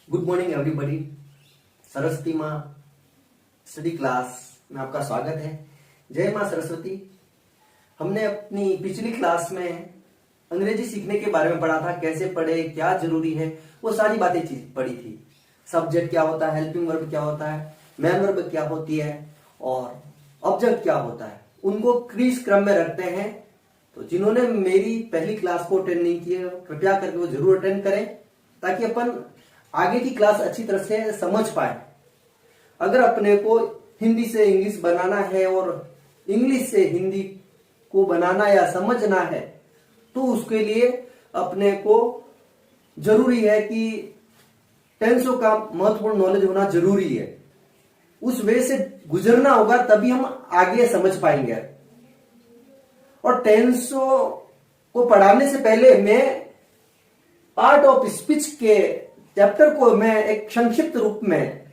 Good morning everybody. Saraswati माँ study class में आपका स्वागत है। जय माँ सरस्वती। हमने अपनी पिछली क्लास में अंग्रेजी सीखने के बारे में पढ़ा था, कैसे पढ़े, क्या जरूरी है, वो सारी बातें पढ़ी थी। सब्जेक्ट क्या होता है, हेल्पिंग वर्ब क्या होता है, मैन वर्ब क्या होती है और ऑब्जेक्ट क्या होता है, उनको क्रीज क्रम में रखते हैं। तो जिन्होंने मेरी पहली क्लास को अटेंड नहीं किया, कृपया करके वो जरूर अटेंड करें ताकि अपन आगे की क्लास अच्छी तरह से समझ पाए। अगर अपने को हिंदी से इंग्लिश बनाना है और इंग्लिश से हिंदी को बनाना या समझना है तो उसके लिए अपने को जरूरी है कि टेंसों का महत्वपूर्ण नॉलेज होना जरूरी है। उस वे से गुजरना होगा तभी हम आगे समझ पाएंगे। और टेंसों को पढ़ाने से पहले मैं पार्ट ऑफ स्पीच के चैप्टर को मैं एक संक्षिप्त रूप में,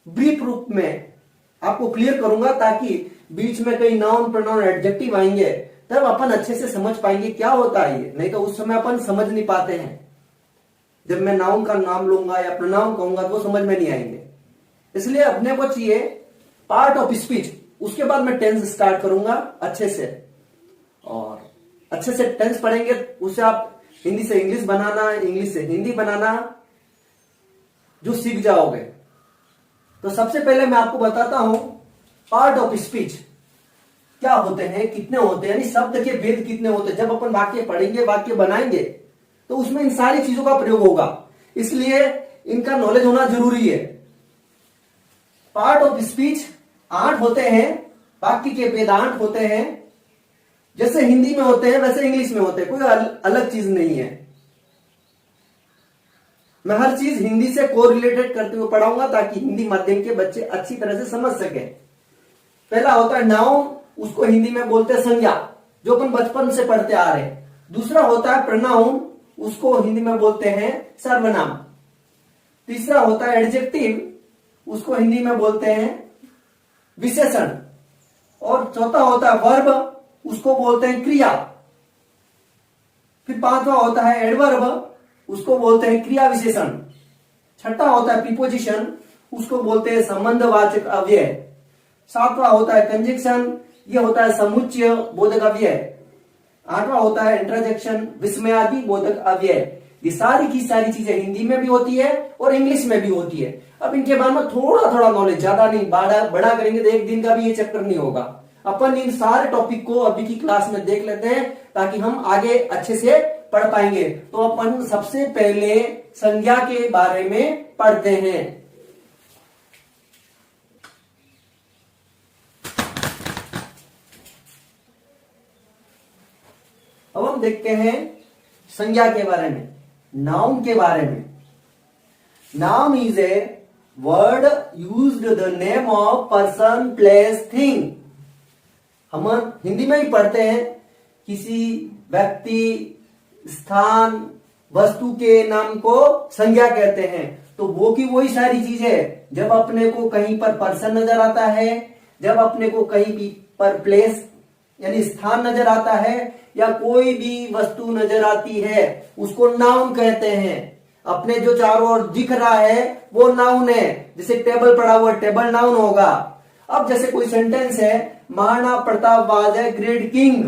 ब्रीफ रूप में आपको क्लियर करूंगा ताकि बीच में कई नाउन, प्रोनाउन, एडजेक्टिव आएंगे तब अपन अच्छे से समझ पाएंगे क्या होता है ये। नहीं तो उस समय अपन समझ नहीं पाते हैं। जब मैं नाउन का नाम लूंगा या प्रोनाउन कहूंगा तो वो समझ में नहीं आएंगे। इसलिए अपने को चाहिए पार्ट ऑफ स्पीच, उसके बाद मैं टेंस स्टार्ट करूंगा अच्छे से। और अच्छे से टेंस पढ़ेंगे उससे आप हिंदी से इंग्लिश बनाना, इंग्लिश से हिंदी बनाना जो सीख जाओगे। तो सबसे पहले मैं आपको बताता हूं पार्ट ऑफ स्पीच क्या होते हैं, कितने होते हैं, यानी शब्द के भेद कितने होते हैं। जब अपन वाक्य पढ़ेंगे, वाक्य बनाएंगे तो उसमें इन सारी चीजों का प्रयोग होगा, इसलिए इनका नॉलेज होना जरूरी है। पार्ट ऑफ स्पीच 8 होते हैं, वाक्य के भेद 8 होते हैं। जैसे हिंदी में होते हैं वैसे इंग्लिश में होते हैं, कोई अलग चीज नहीं है। मैं हर चीज हिंदी से कोरिलेटेड करते हुए पढ़ाऊंगा ताकि हिंदी माध्यम के बच्चे अच्छी तरह से समझ सके। पहला होता है नाउन, उसको हिंदी में बोलते हैं संज्ञा, जो अपन बचपन से पढ़ते आ रहे हैं। दूसरा होता है प्रोनाउन, उसको हिंदी में बोलते हैं सर्वनाम। तीसरा होता है एडजेक्टिव, उसको हिंदी में बोलते हैं विशेषण। और चौथा होता है वर्ब, उसको बोलते हैं क्रिया। फिर पांचवा होता है एडवर्ब, उसको बोलते हैं क्रिया विशेषण। छठा होता है प्रीपोजिशन, उसको बोलते हैं संबंधवाचक अव्यय। सातवां होता है कंजंक्शन, ये होता है समुच्चय बोधक अव्यय। आठवां होता है इंटरजेक्शन, विस्मयादि बोधक अव्यय। ये सारी की सारी चीजें हिंदी में भी होती है और इंग्लिश में भी होती है। अब इनके बारे में थोड़ा थोड़ा नॉलेज, ज्यादा नहीं, बड़ा करेंगे तो एक दिन का भी ये चक्कर नहीं होगा। अपन इन सारे टॉपिक को अभी की क्लास में देख लेते हैं ताकि हम आगे अच्छे से पढ़ पाएंगे। तो अपन सबसे पहले संज्ञा के बारे में पढ़ते हैं। अब हम देखते हैं संज्ञा के बारे में, नाउन के बारे में। Noun is a word used the name of person, place, thing. हम हिंदी में ही पढ़ते हैं, किसी व्यक्ति, स्थान, वस्तु के नाम को संज्ञा कहते हैं। तो वो की वही सारी चीजें, जब अपने को कहीं पर पर्सन नजर आता है, जब अपने को कहीं भी पर प्लेस यानी स्थान नजर आता है, या कोई भी वस्तु नजर आती है, उसको नाउन कहते हैं। अपने जो चारों ओर दिख रहा है वो नाउन है। जैसे टेबल पड़ा हुआ, टेबल नाउन होगा। अब जैसे कोई सेंटेंस है, Maharana Pratap was a great king.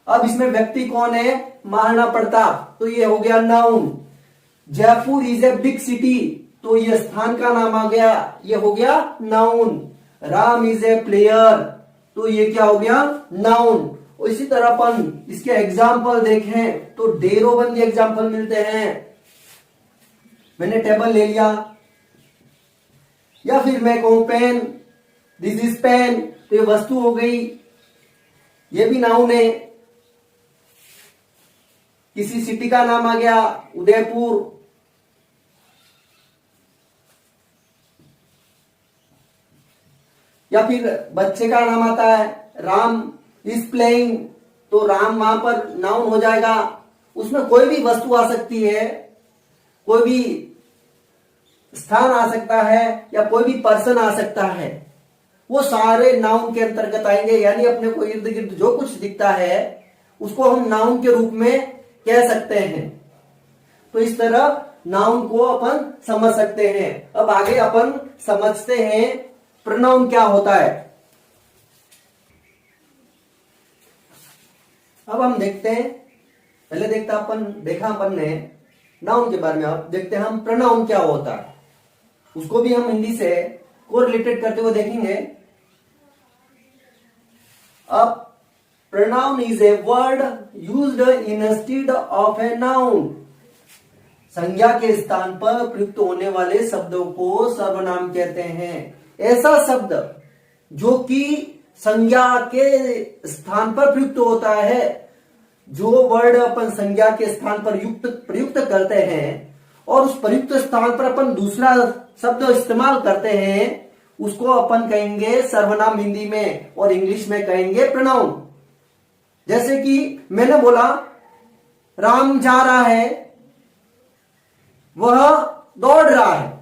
अब इसमें व्यक्ति कौन है? महाराणा प्रताप, तो ये हो गया noun. Jaipur is a big city, तो ये स्थान का नाम आ गया, ये हो गया noun. Ram is a player, तो ये क्या हो गया? नाउन। और इसी तरह अपन इसके एग्जाम्पल देखें तो ढेरों बंदी एग्जाम्पल मिलते हैं। मैंने टेबल ले लिया, या फिर मैं कहूं पेन, दिस इज पेन, तो ये वस्तु हो गई, ये भी नाउन है। किसी सिटी का नाम आ गया, उदयपुर। या फिर बच्चे का नाम आता है, राम इज प्लेइंग, तो राम वहां पर नाउन हो जाएगा। उसमें कोई भी वस्तु आ सकती है, कोई भी स्थान आ सकता है, या कोई भी पर्सन आ सकता है, वो सारे नाउन के अंतर्गत आएंगे। यानी अपने को इर्द गिर्द जो कुछ दिखता है उसको हम नाउन के रूप में कह सकते हैं। तो इस तरह नाउन को अपन समझ सकते हैं। अब आगे अपन समझते हैं प्रोनाउन क्या होता है। अब हम देखते हैं, पहले देखा अपन ने नाउन के बारे में। अब देखते हैं हम प्रोनाउन क्या होता है, उसको भी हम हिंदी से कोरिलेटेड करते हुए देखेंगे। अब pronoun is a word used instead of a noun। संज्ञा के स्थान पर प्रयुक्त होने वाले शब्दों को सर्वनाम कहते हैं। ऐसा शब्द जो कि संज्ञा के स्थान पर प्रयुक्त होता है, जो वर्ड अपन संज्ञा के स्थान पर प्रयुक्त करते हैं और उस प्रयुक्त स्थान पर अपन दूसरा शब्द इस्तेमाल करते हैं, उसको अपन कहेंगे सर्वनाम हिंदी में, और इंग्लिश में कहेंगे प्रोनाउन। जैसे कि मैंने बोला राम जा रहा है, वह दौड़ रहा है।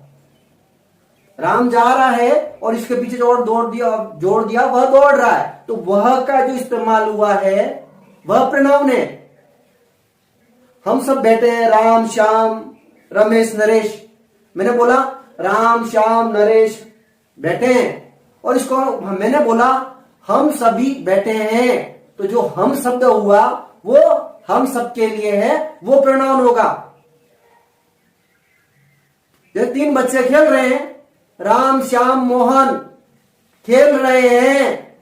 राम जा रहा है और इसके पीछे जोड़ दिया वह दौड़ रहा है, तो वह का जो इस्तेमाल हुआ है वह प्रोनाउन है। हम सब बैठे हैं, राम श्याम रमेश नरेश। मैंने बोला राम श्याम नरेश बैठे हैं, और इसको मैंने बोला हम सभी बैठे हैं, तो जो हम शब्द हुआ वो हम सब के लिए है, वो प्रोनाउन होगा। जैसे 3 बच्चे खेल रहे हैं, राम श्याम मोहन खेल रहे हैं,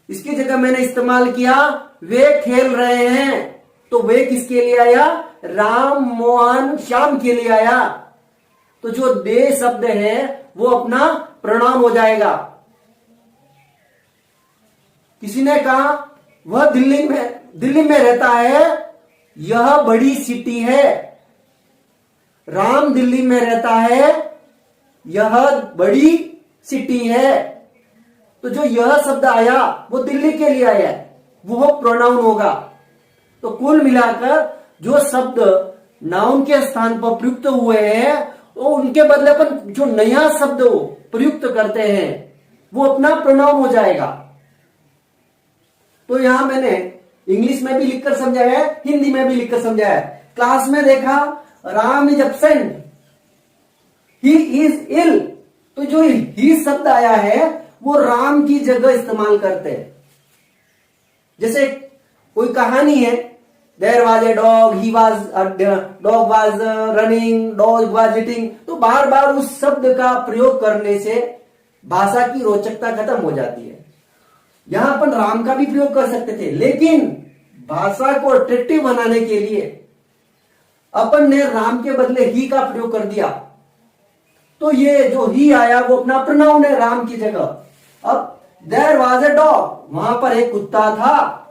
इसकी जगह मैंने इस्तेमाल किया वे खेल रहे हैं, तो वे किसके लिए आया? राम मोहन श्याम के लिए आया। तो जो दे शब्द है वो अपना प्रोनाउन हो जाएगा। किसी ने कहा वह दिल्ली में रहता है, यह बड़ी सिटी है। राम दिल्ली में रहता है, यह बड़ी सिटी है। तो जो यह शब्द आया वो दिल्ली के लिए आया है, वो प्रोनाउन होगा। तो कुल मिलाकर जो शब्द नाउन के स्थान पर प्रयुक्त हुए हैं, तो उनके बदले अपन जो नया शब्द प्रयुक्त करते हैं वो अपना प्रोनाउन हो जाएगा। तो यहां मैंने इंग्लिश में भी लिखकर समझाया है, हिंदी में भी लिखकर समझाया है। क्लास में देखा Ram is absent, he is ill, तो जो ही शब्द आया है वो राम की जगह इस्तेमाल करते हैं। जैसे कोई कहानी है, there was a dog, he was dog was running, dog was eating, तो बार बार उस शब्द का प्रयोग करने से भाषा की रोचकता खत्म हो जाती है। यहां अपन राम का भी प्रयोग कर सकते थे, लेकिन भाषा को अट्रैक्टिव बनाने के लिए अपन ने राम के बदले ही का प्रयोग कर दिया, तो ये जो ही आया वो अपना प्रोनाउन है राम की जगह। अब देयर वाज ए डॉग, वहां पर एक कुत्ता था।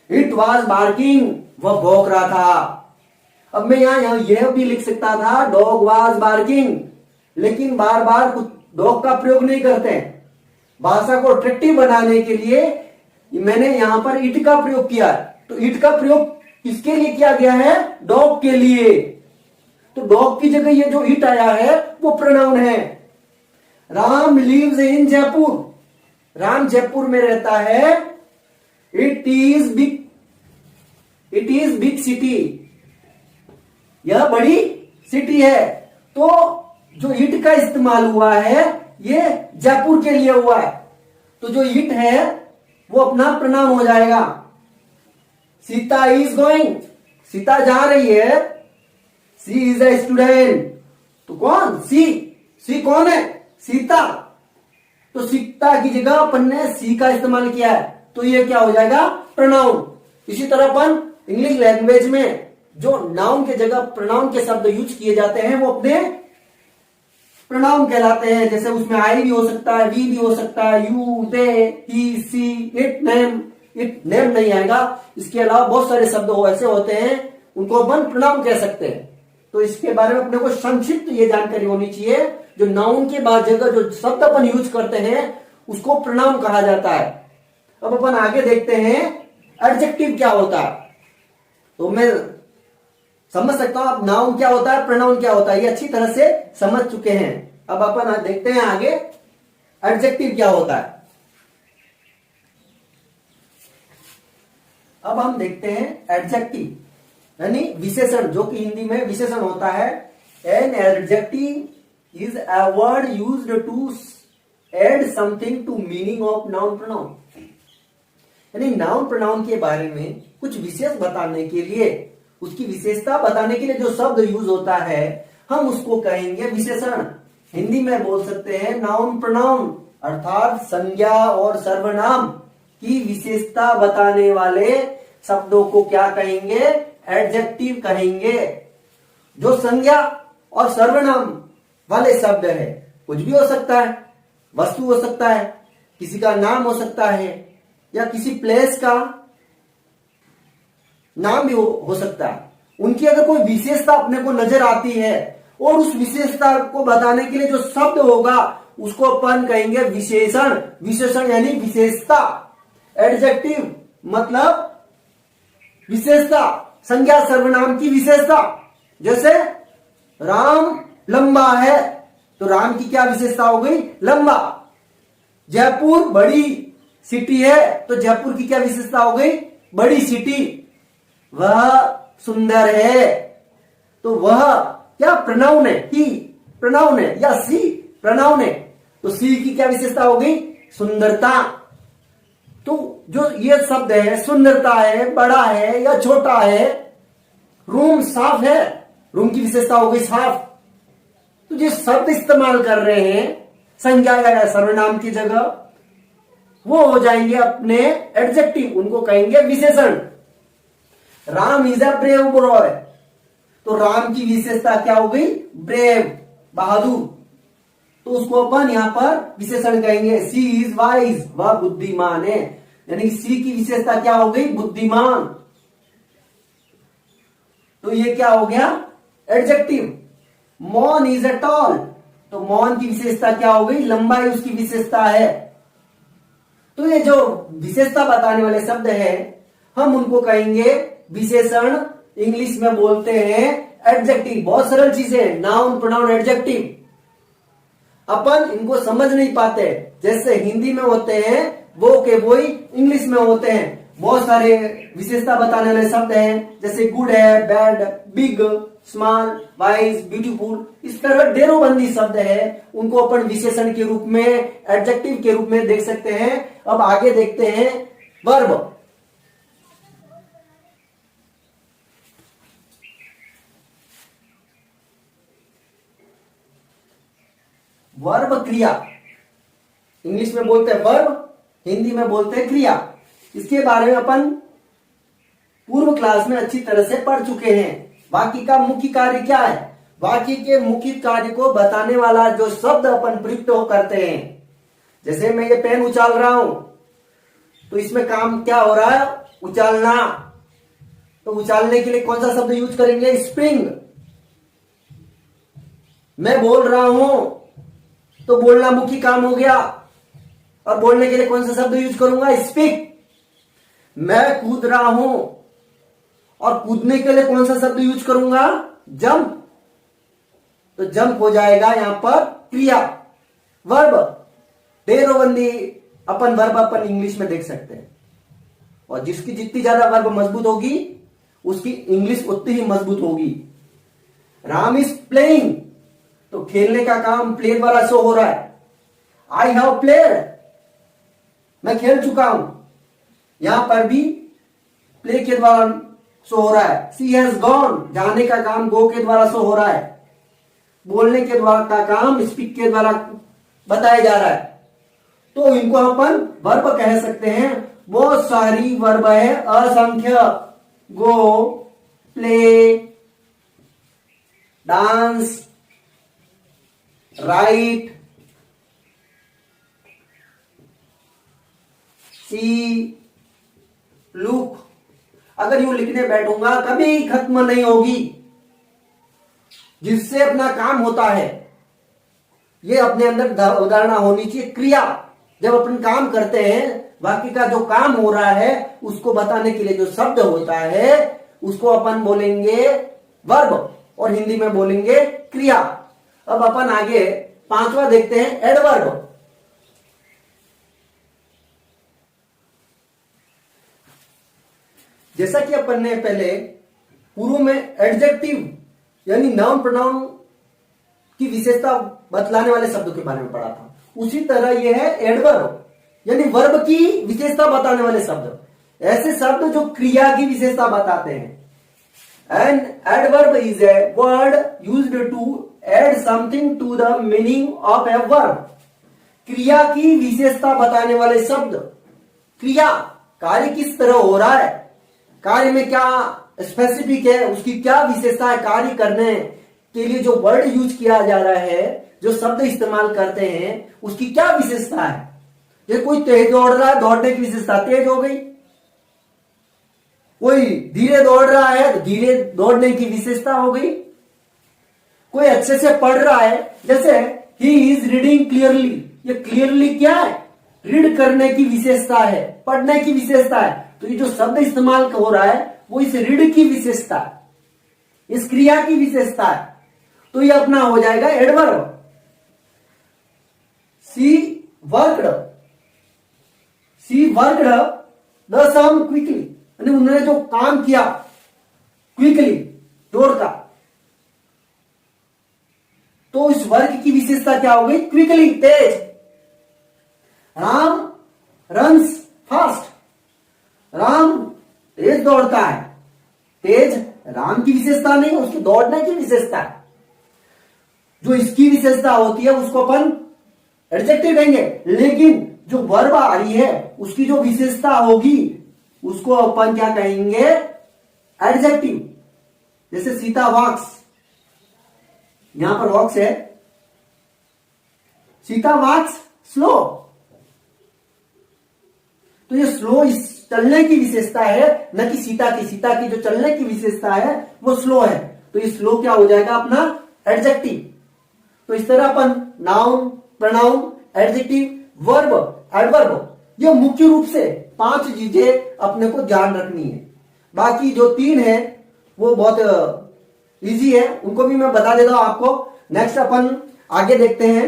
इट वाज बार्किंग, वह भौंक रहा था। अब मैं यहां यह भी लिख सकता था डॉग वाज बार्किंग, लेकिन बार बार डॉग का प्रयोग नहीं करते हैं। भाषा को अट्रैक्टिव बनाने के लिए मैंने यहां पर इट का प्रयोग किया। तो इट का प्रयोग किसके लिए किया गया है? डॉग के लिए। तो डॉग की जगह ये जो इट आया है वो प्रोनाउन है। राम लिव्स इन जयपुर, राम जयपुर में रहता है। इट इज बिग सिटी, यह बड़ी सिटी है। तो जो इट का इस्तेमाल हुआ है ये जयपुर के लिए हुआ है, तो जो इट है वो अपना प्रोनाउन हो जाएगा। सीता इज गोइंग, सीता जा रही है। सी इज ए स्टूडेंट, तो कौन? सी कौन है? सीता। तो सीता की जगह अपन ने सी का इस्तेमाल किया है, तो ये क्या हो जाएगा? प्रोनाउन। इसी तरह अपन इंग्लिश लैंग्वेज में जो नाउन के जगह प्रोनाउन के शब्द यूज किए जाते हैं वो अपने प्रोनाउन कहलाते हैं। जैसे उसमें आई भी हो सकता है, वी भी हो सकता है, you, they, he, she, it, name. It name नहीं आएगा। इसके अलावा बहुत सारे शब्द ऐसे होते हैं उनको अपन प्रोनाउन कह सकते हैं। तो इसके बारे में अपने को संक्षिप्त ये जानकारी होनी चाहिए, जो नाउन के बाद जगह जो शब्द अपन यूज करते हैं उसको प्रोनाउन कहा जाता है। अब अपन आगे देखते हैं एडजेक्टिव क्या होता है। तो मैं समझ सकता हूं आप नाउन क्या होता है, प्रोनाउन क्या होता है, ये अच्छी तरह से समझ चुके हैं। अब अपन देखते हैं आगे एडजेक्टिव क्या होता है। अब हम देखते हैं एडजेक्टिव। यानी विशेषण, जो कि हिंदी में विशेषण होता है। An adjective is a word used to add something to meaning of noun pronoun. यानी नाउन प्रोनाउन के बारे में कुछ विशेष बताने के लिए, उसकी विशेषता बताने के लिए जो शब्द यूज होता है, हम उसको कहेंगे विशेषण। हिंदी में बोल सकते हैं नाउन प्रोनाउन, अर्थात संज्ञा और सर्वनाम की विशेषता बताने वाले शब्दों को क्या कहेंगे? एडजेक्टिव कहेंगे। जो संज्ञा और सर्वनाम वाले शब्द है, कुछ भी हो सकता है, वस्तु हो सकता है, किसी का नाम हो सकता है, या किसी प्लेस का नाम भी हो सकता है। उनकी अगर कोई विशेषता अपने को नजर आती है और उस विशेषता को बताने के लिए जो शब्द होगा उसको अपन कहेंगे विशेषण। विशेषण यानी विशेषता। एडजेक्टिव मतलब विशेषता, संज्ञा सर्वनाम की विशेषता। जैसे राम लंबा है, तो राम की क्या विशेषता हो गई? लंबा। जयपुर बड़ी सिटी है, तो जयपुर की क्या विशेषता हो गई? बड़ी सिटी। वह सुंदर है, तो वह क्या प्रोनाउन है? ही प्रोनाउन है, या सी प्रोनाउन है, तो सी की क्या विशेषता हो गई? सुंदरता। तो जो ये शब्द है, सुंदरता है, बड़ा है या छोटा है। रूम साफ है, रूम की विशेषता हो गई साफ। तो जिस शब्द इस्तेमाल कर रहे हैं संज्ञा या सर्वनाम की जगह, वो हो जाएंगे अपने एडजेक्टिव, उनको कहेंगे विशेषण। Ram is a brave boy, तो राम की विशेषता क्या हो गई? ब्रेव, बहादुर। तो उसको अपन यहां पर विशेषण कहेंगे। सी इज वाइज, वह बुद्धिमान है, यानी सी की विशेषता क्या हो गई? बुद्धिमान। तो ये क्या हो गया? एडजेक्टिव। मौन इज अ टॉल, तो मौन की विशेषता क्या हो गई? लंबाई उसकी विशेषता है। तो ये जो विशेषता बताने वाले शब्द है, हम उनको कहेंगे विशेषण। इंग्लिश में बोलते हैं एडजेक्टिव। बहुत सरल चीजें, नाउन प्रोनाउन एडजेक्टिव। अपन इनको समझ नहीं पाते, जैसे हिंदी में होते हैं वो के वही इंग्लिश में होते हैं। बहुत सारे विशेषता बताने वाले शब्द हैं, जैसे गुड है, bad, big, small, wise, beautiful. इस तरह ढेरों बंदी शब्द है, उनको अपन विशेषण के रूप में, एडजेक्टिव के रूप में देख सकते हैं। अब आगे देखते हैं वर्ब। वर्ब क्रिया, इंग्लिश में बोलते हैं वर्ब, हिंदी में बोलते हैं क्रिया। इसके बारे में अपन पूर्व क्लास में अच्छी तरह से पढ़ चुके हैं। वाक्य का मुख्य कार्य क्या है? वाक्य के मुख्य कार्य को बताने वाला जो शब्द अपन प्रयुक्त करते हैं, जैसे मैं ये पेन उछाल रहा हूं, तो इसमें काम क्या हो रहा है? उछालना। तो उछालने के लिए कौन सा शब्द यूज करेंगे? स्प्रिंग। मैं बोल रहा हूं, तो बोलना मुख्य काम हो गया, और बोलने के लिए कौन सा शब्द यूज करूंगा? स्पीक। मैं कूद रहा हूं, और कूदने के लिए कौन सा शब्द यूज करूंगा? जंप। तो जंप हो जाएगा यहां पर क्रिया। वर्ब, ढेरोबंदी अपन वर्ब अपन इंग्लिश में देख सकते हैं, और जिसकी जितनी ज्यादा वर्ब मजबूत होगी उसकी इंग्लिश उतनी ही मजबूत होगी। राम इज प्लेइंग, तो खेलने का काम प्ले द्वारा शो हो रहा है। आई हैव प्लेड, मैं खेल चुका हूं, यहां पर भी प्ले के द्वारा शो हो रहा है। सी हैज गॉन, जाने का काम गो के द्वारा शो हो रहा है। बोलने के द्वारा का काम स्पीक के द्वारा बताया जा रहा है। तो इनको अपन वर्ब कह सकते हैं। बहुत सारी वर्ब है, असंख्य। गो, प्ले, डांस, राइट, सी, लुक। अगर यूं लिखने बैठूंगा कभी खत्म नहीं होगी। जिससे अपना काम होता है, ये अपने अंदर अवधारणा होनी चाहिए। क्रिया, जब अपन काम करते हैं, बाकी का जो काम हो रहा है उसको बताने के लिए जो शब्द होता है उसको अपन बोलेंगे वर्ब, और हिंदी में बोलेंगे क्रिया। अब अपन आगे पांचवा देखते हैं, एडवर्ब। जैसा कि अपन ने पहले पूर्व में एडजेक्टिव यानी नाउन प्रोनाउन की विशेषता बतलाने वाले शब्दों के बारे में पढ़ा था। उसी तरह यह है एडवर्ब यानी वर्ब की विशेषता बताने वाले शब्द, ऐसे शब्द जो क्रिया की विशेषता बताते हैं। An adverb is a word used to add something to the meaning of a verb. क्रिया की विशेषता बताने वाले शब्द, क्रिया कार्य किस तरह हो रहा है, कार्य में क्या स्पेसिफिक है, उसकी क्या विशेषता है, कार्य करने के लिए जो वर्ड यूज किया जा रहा है, जो शब्द इस्तेमाल करते हैं, उसकी क्या विशेषता है। जैसे कोई तेज दौड़ रहा है, दौड़ने की विशेषता तेज हो गई। कोई धीरे दौड़ रहा है तो धीरे दौड़ने की विशेषता हो गई। कोई अच्छे से पढ़ रहा है, जैसे ही इज रीडिंग क्लियरली, ये क्लियरली क्या है, रीड करने की विशेषता है, पढ़ने की विशेषता है। तो ये जो शब्द इस्तेमाल हो रहा है वो इस रीड की विशेषता है, इस क्रिया की विशेषता है। तो ये अपना हो जाएगा adverb. She worked the sum quickly, यानी उन्होंने जो काम किया क्विकली, दौड़ता। तो इस वर्क की विशेषता क्या हो गई, क्विकली, तेज। राम रन्स फास्ट, राम तेज दौड़ता है। तेज राम की विशेषता नहीं, उसकी दौड़ने की विशेषता है। जो इसकी विशेषता होती है उसको अपन एडजेक्टिव कहेंगे, लेकिन जो वर्ब आ रही है उसकी जो विशेषता होगी उसको अपन क्या कहेंगे, एडजेक्टिव। जैसे सीता वॉक्स, यहां पर वॉक्स है, सीता वॉक्स स्लो। तो ये स्लो इस चलने की विशेषता है, न कि सीता की जो चलने की विशेषता है वो स्लो है। तो ये स्लो क्या हो जाएगा अपना, एडजेक्टिव। तो इस तरह अपन noun, pronoun, adjective, verb, adverb, ये मुख्य रूप से 5 चीजें अपने को ध्यान रखनी है। बाकी जो 3 है वो बहुत इजी है, उनको भी मैं बता देता हूं आपको। नेक्स्ट अपन आगे देखते हैं।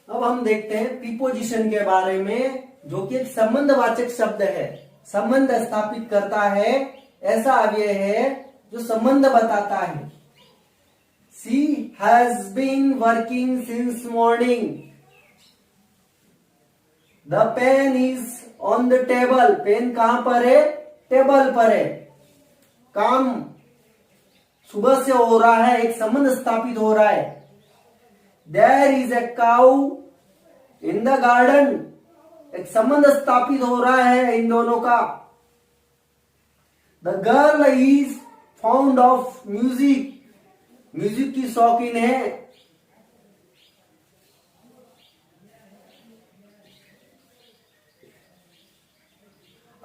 अब हम देखते हैं प्रीपोजिशन के बारे में, जो कि एक संबंधवाचक शब्द है, संबंध स्थापित करता है, ऐसा अव्यय है जो संबंध बताता है। She has been working since morning. The pen is on the table. Pen कहां पर है, टेबल पर है। काम सुबह से हो रहा है, एक संबंध स्थापित हो रहा है। There is a cow in the garden. एक संबंध स्थापित हो रहा है इन दोनों का। The girl is fond of music. Music की शौकीन है।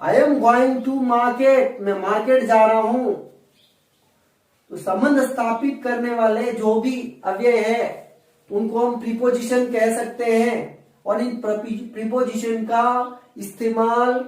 I am going to market, मैं मार्केट जा रहा हूं। तो संबंध स्थापित करने वाले जो भी अव्यय है उनको हम प्रीपोजिशन कह सकते हैं। और इन प्रीपोजिशन का इस्तेमाल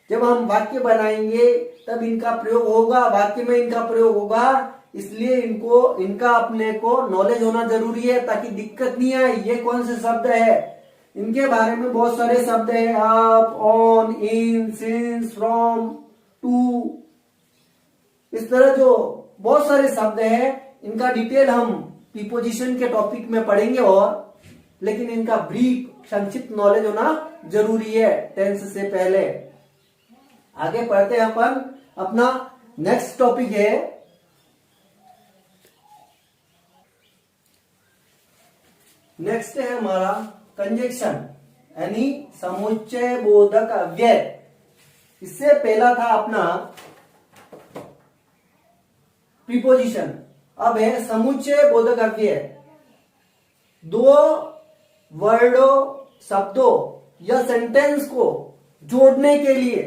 जब हम वाक्य बनाएंगे तब इनका प्रयोग होगा, वाक्य में इनका प्रयोग होगा। इसलिए इनका अपने को नॉलेज होना जरूरी है ताकि दिक्कत नहीं आए। ये कौन से शब्द है, इनके बारे में बहुत सारे शब्द है, up, on, in, since, from, to, इस तरह जो बहुत सारे शब्द है, इनका डिटेल हम प्रीपोजिशन के टॉपिक में पढ़ेंगे। और लेकिन इनका ब्रीफ संक्षिप्त नॉलेज होना जरूरी है टेंस से पहले। आगे पढ़ते हैं अपन। अपना नेक्स्ट टॉपिक है हमारा कंजक्शन यानी समुच्चय बोधक अव्यय। इससे पहला था अपना प्रीपोजिशन, अब है समुच्चय बोधक अव्यय। दो वर्डों, शब्दों या सेंटेंस को जोड़ने के लिए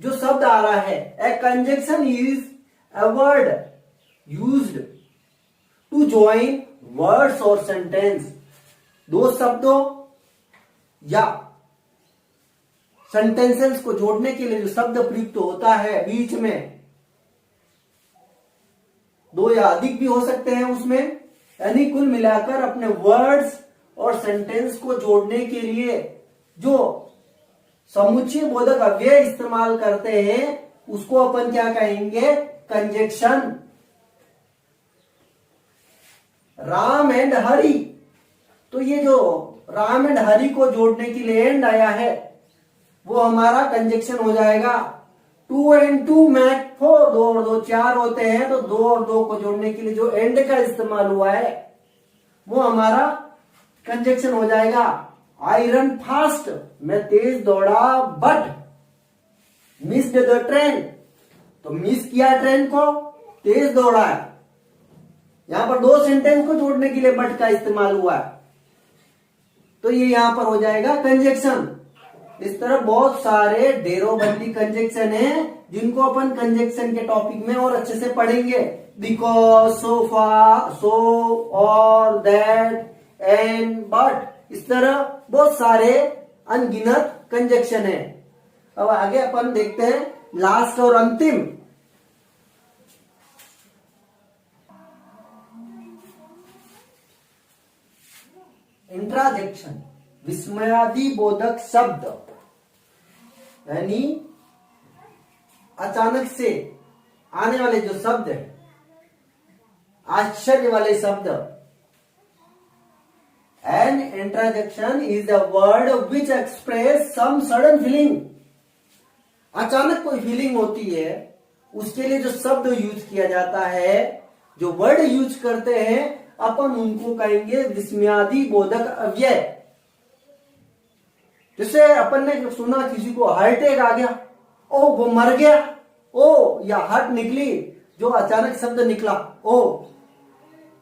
जो शब्द आ रहा है, A conjunction is a word used to join words और सेंटेंस। दो शब्दों या सेंटेंसेस को जोड़ने के लिए जो शब्द प्रयुक्त होता है बीच में, दो या अधिक भी हो सकते हैं उसमें, यानी कुल मिलाकर अपने वर्ड्स और सेंटेंस को जोड़ने के लिए जो समुच्चय बोधक अव्यय इस्तेमाल करते हैं उसको अपन क्या कहेंगे? कंजक्शन। राम एंड हरि, तो ये जो राम एंड हरि को जोड़ने के लिए एंड आया है वो हमारा कंजक्शन हो जाएगा। 2 and 2 मेक 4, 2 और 2 4 होते हैं, तो 2 और 2 को जोड़ने के लिए जो एंड का इस्तेमाल हुआ है वो हमारा कंजक्शन हो जाएगा। आई रन फास्ट, मैं तेज दौड़ा, बट मिस्ड द ट्रेन, तो मिस किया ट्रेन को, तेज दौड़ा है। यहां पर 2 सेंटेंस को जोड़ने के लिए बट का इस्तेमाल हुआ है, तो ये यहां पर हो जाएगा कंजक्शन। इस तरह बहुत सारे ढेरोबंदी कंजक्शन है जिनको अपन कंजक्शन के टॉपिक में और अच्छे से पढ़ेंगे। बिकॉज, सो फार, सो, और, दैट, एंड, बट, इस तरह बहुत सारे अनगिनत कंजक्शन है। अब आगे अपन देखते हैं लास्ट और अंतिम। इंट्राजेक्शन, विस्मयादि बोधक शब्द, यानी अचानक से आने वाले जो शब्द है, आश्चर्य वाले शब्द। An interjection is the word which express some sudden feeling. अचानक कोई फीलिंग होती है उसके लिए जो शब्द यूज किया जाता है, जो वर्ड यूज करते हैं, अपन उनको कहेंगे विस्मयादि बोधक अव्यय। जैसे अपन ने सुना किसी को हार्ट अटैक आ गया, ओ वो मर गया, ओ या हार्ट निकली, जो अचानक शब्द निकला, ओ,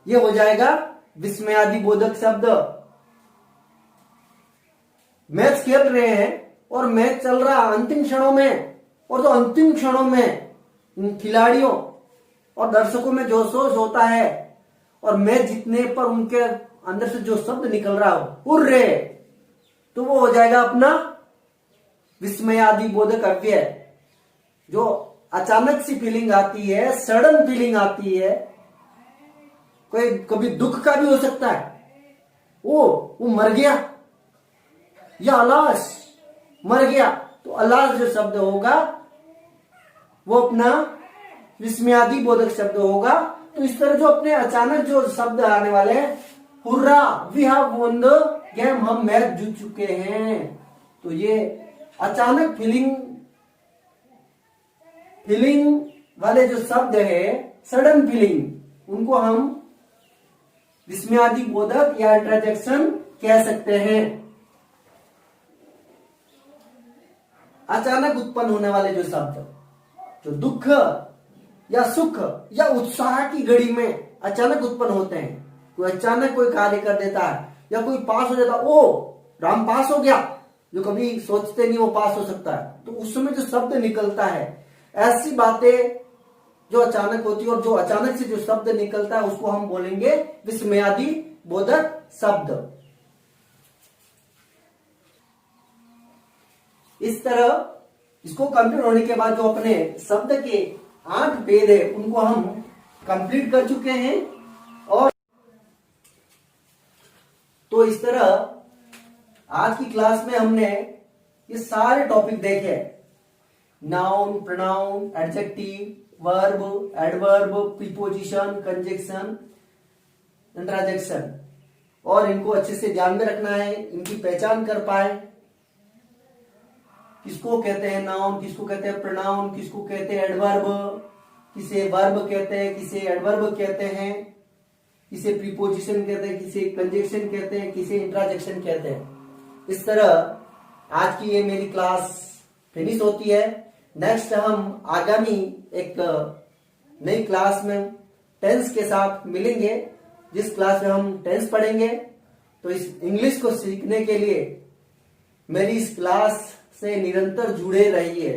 ये हो जाएगा विस्मयादि बोधक शब्द। मैच खेल रहे हैं और मैच चल रहा अंतिम क्षणों में, और जो अंतिम क्षणों में खिलाड़ियों और दर्शकों में जोश होता है और मैच जीतने पर उनके अंदर से जो शब्द निकल रहा हो, हुर्रे, तो वो हो जाएगा अपना विस्मयादि बोधक अव्यय। जो अचानक सी फीलिंग आती है, सडन फीलिंग आती है, कोई कभी दुख का भी हो सकता है, वो मर गया, या अलाश, मर गया, तो अलाश जो शब्द होगा वो अपना विस्मयादि बोधक शब्द होगा। तो इस तरह जो अपने अचानक जो शब्द आने वाले हैं, hurrah, we have won the game, हम मैच जीत चुके हैं, तो ये अचानक फीलिंग वाले जो शब्द है, सडन फीलिंग, उनको हम विस्मयादि बोधक या इंट्राजेक्शन कह सकते हैं। अचानक उत्पन्न होने वाले जो शब्द, जो दुख या सुख या उत्साह की घड़ी में अचानक उत्पन्न होते हैं, कोई अचानक कोई कार्य कर देता है या कोई पास हो जाता, ओ राम पास हो गया, जो कभी सोचते नहीं वो पास हो सकता है, तो उस समय जो शब्द निकलता है, ऐसी बातें जो अचानक होती है और जो अचानक से जो शब्द निकलता है उसको हम बोलेंगे विस्मयादि बोधक शब्द। इस तरह इसको कंप्लीट होने के बाद जो अपने शब्द के 8 भेद है उनको हम कंप्लीट कर चुके हैं। और तो इस तरह आज की क्लास में हमने ये सारे टॉपिक देखे, noun, pronoun, adjective, verb, adverb, preposition, conjunction, interjection, और इनको अच्छे से ध्यान में रखना है, इनकी पहचान कर पाए, किसको कहते हैं नाउन, किसको कहते हैं प्रोनाउन, किसको कहते हैं एडवर्ब, किसे वर्ब कहते हैं, किसे एडवर्ब कहते हैं, किसे प्रीपोजिशन कहते हैं, किसे कंजक्शन कहते हैं, किसे इंट्राजेक्शन कहते हैं। इस तरह आज की ये मेरी क्लास फिनिश होती है। नेक्स्ट हम आगामी एक नई क्लास में टेंस के साथ मिलेंगे, जिस क्लास में हम टेंस पढ़ेंगे। तो इस इंग्लिश को सीखने के लिए मेरी इस क्लास से निरंतर जुड़े रहिए।